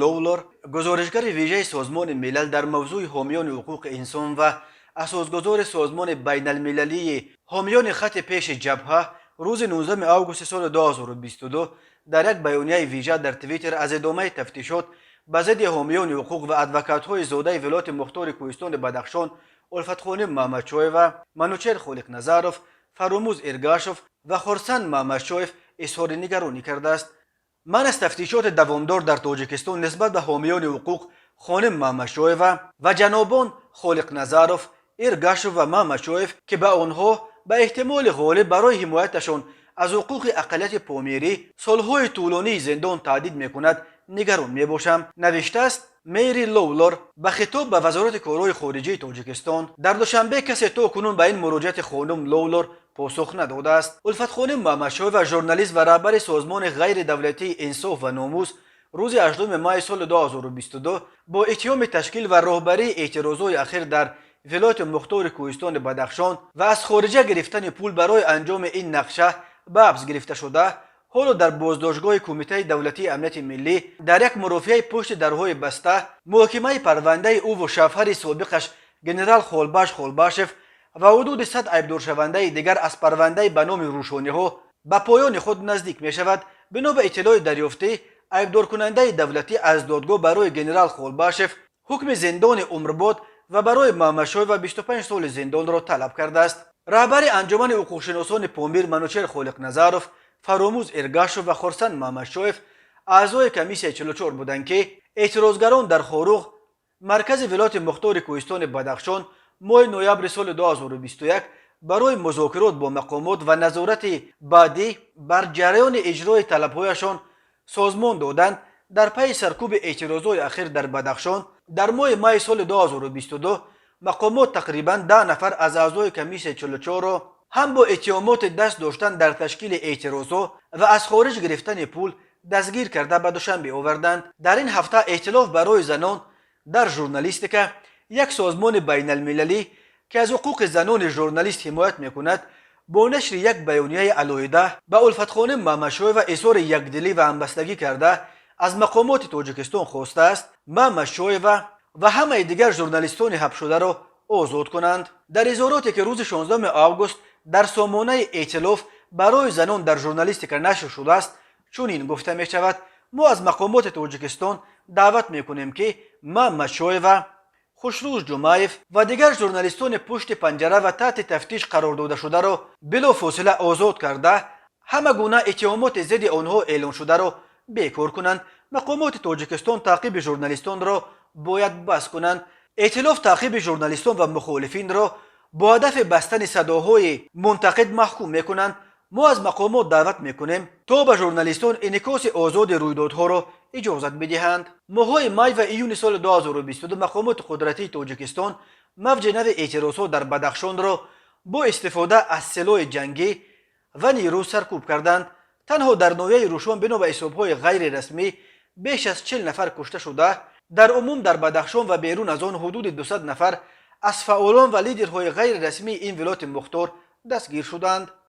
لولر گزارشگر ویژه سازمان ملل در موضوع حامیان حقوق انسان و اساسگذار سازمان بین المللی حامیان خط پیش جبهه روز 19 آگوست سال 2022 در یک بیانیه ویژه در توییتر از ادامه تفتیشات به ضد حامیان حقوق و ادوکات‌های زاده ولایت مختار کوهستان بدخشان الفت خانم محمدشاه و منوچهر خالق‌نظرов فراموز ارگاشov و خورسند محمدشاه اظهار نگرانی کرده است. من از تفتیشات دوامدار در تاجیکستان نسبت به حامیان حقوق خانم محمدشاه و جنابان خالق‌نظرov، ارگاشov و محمدشاه که به آنها به احتمال غالب برای حمایتشان از حقوق اقلیت پامیری سالهای طولانی زندان تهدید میکند نگران میباشم، نوشته است میری لولر به خطاب به وزارت کارهای خارجه تاجیکستان. در دوشنبه کسی تا کنون به این مراجعت خانم لولر پاسخ نداده است. الفت خانم محمدشاه و ژورنالیست و رهبر سازمان غیر دولتی انصاف و ناموس روز 18 ماه سال 2022 با اتهام تشکیل و راهبری اعتراضات اخیر در ولایت مختار کوهستان بدخشان و از خارجه گرفتن پول برای انجام این نقشه به حبس گرفته شده، حالا در بازداشتگاه کمیته دولتی امنیت ملی در یک مرافعه پشت درهای بسته محاکمه پرونده او و شوهر سابقش گنرال خالباشف و حدود 100 عیبدار شونده دیگر از پرونده به نام روشانی‌ها به پایان خود نزدیک می شود. بنا به اطلاع دریافتی، عیبدار کننده دولتی از دادگاه برای گنرال خالباشف حکم زندان عمرباد و برای محمدشاه و 25 سال زندان را طلب کرده است. رهبر انجمن حقوق‌شناسان پامیر منوچهر خالق‌نظرov، فراموز ارگاشov و خورسند محمدشاه اعضای کمیسیون 44 بودند که اعتراضگران در خاروغ مرکز ولایت مختار کوهستان بدخشان ماه نوامبر سال 2021 برای مذاکرات با مقامات و نظارت بعدی بر جریان اجرای طلب‌هایشان سازمان دادند. در پی سرکوب اعتراضات اخیر در بدخشان در ماه می سال 2022 مقامات تقریباً 10 نفر از اعضای کمیسیون 44 را هم با اتهامات دست داشتن در تشکیل اعتراضات و از خارج گرفتن پول دستگیر کرده به دوشنبه آوردند. در این هفته ائتلاف برای زنان در ژورنالیستیک، یک سازمان بین المللی که از حقوق زنان ژورنالیست حمایت میکند، با نشر یک بیانیه علیحده به الفت خانم محمدشاه و اظهار یکدلی و همبستگی کرده از مقامات تاجیکستان خواسته است محمدشاه و همه دیگر ژورنالیستان حبس شده را آزاد کنند. در اظهاراتی که روز 16 آگوست در سامانه ائتلاف برای زنان در ژورنالیستیک نشر شده است چنین گفته می شود: ما از مقامات تاجیکستان دعوت میکنیم که محمدشاه و خوشروز جمعیف و دیگر ژورنالیستان پشت پنجره و تحت تفتیش قرار داده شده را بلافاصله آزاد کرده همه گونه اتهامات ضد آنها اعلان شده را بیکار کنند. مقامات تاجیکستان تعقیب ژورنالیستان را باید بس کنند. ائتلاف تعقیب ژورنالیستان و مخالفین را با هدف بستن صداهای منتقد محکوم میکنند. ما از مقامات دعوت میکنیم تا به ژورنالیستان انعکاس آزاد رویدادها را اجازت بدهند. ماه‌های می و ایون سال 2022 مقامات قدرتی تاجیکستان موج نو اعتراضات در بدخشان را با استفاده از سلاح جنگی و نیرو سرکوب کردند. تنها در ناحیه روشان بنا به حساب‌های غیر رسمی بیش از 40 نفر کشته شده. در عموم در بدخشان و بیرون از آن حدود 200 نفر از فعالان و لیدرهای غیر رسمی این ولایت مختار دستگیر شدند.